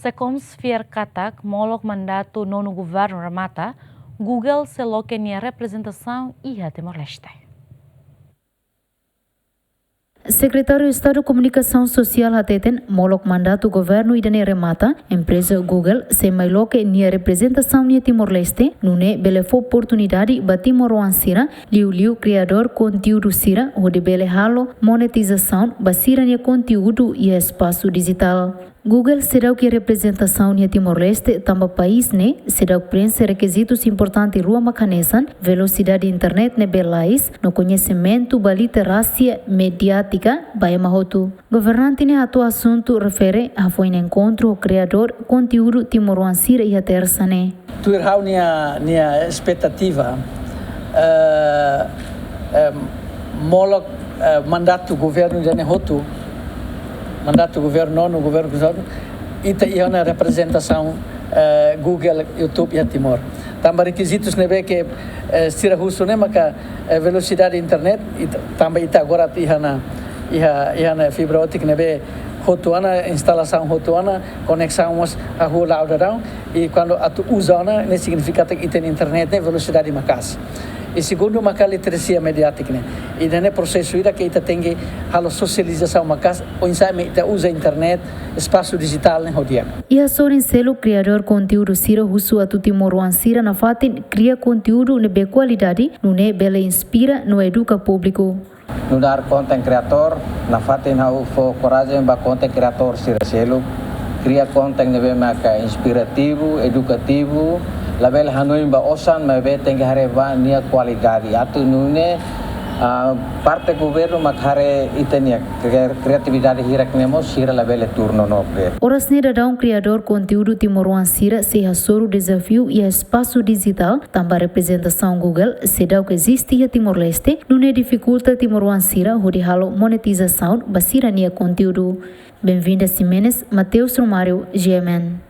Sekomsfir katak molok mandato nono governo remata, Google se loquenia representação e a Timor-Leste. Secretário de Estado de Comunicação Social Hateten, molok mandato governo idane remata, empresa Google se mailoque nia representação nia Timor-Leste, nune belefo oportunidade ba Timor Sira, liu criador conteúdo Sira, onde bele halo monetização ba Sira nia conteúdo e espaço digital. Google será o que representação nia Timor-Leste tamba país ne, será o preenche requisitos importantes rua macanesan, velocidade de internet ne belais, no conhecimento ba literacia mediática ba mahotu. Governante ne atu assunto refere a foi no encontro o criador conteúdo Timor-Sira e a terça ne. Tu irá nia expectativa molok mandato governo de Nehotu, mandato governo no governo ita ia na representação Google, YouTube e Timor. Também requisitos nebe que stira russo ne maka velocidade internet também ita agora ia na fibra ótica nebe rotuana instalação rotuana conexão a rua laudarão e quando atu usana ne significa que tem internet ne velocidade macas. E segundo uma literacia mediática, né? E nesse processo que ita tem a socialização macas, o ensaio ita usa internet, espaço digital né rodia. E a Soren Selo, criador conteúdo Sira Husu atu Timor-Sira na fatin cria conteúdo de qualidade, no ne bela inspira no educa público. No dar content creator, na fatin hau fo coragem ba content creator Sira Selo, cria content nebe maka inspirativo, educativo. Label Hanoi ba osan mabe tenga hareba nia qualidade atu nune parte governo makhare itania criatividade hirak nemos sira label turno no pre. Oras ne dadão criador conteúdo Timor-Sira se hasoro desafio e espaço digital tamba representação Google se dá o que existe a Timor-Leste nune dificulta Timor-Sira hodi halo monetização basira nia conteúdo. Bem-vindo a Simenes, Mateus Romário, GMN.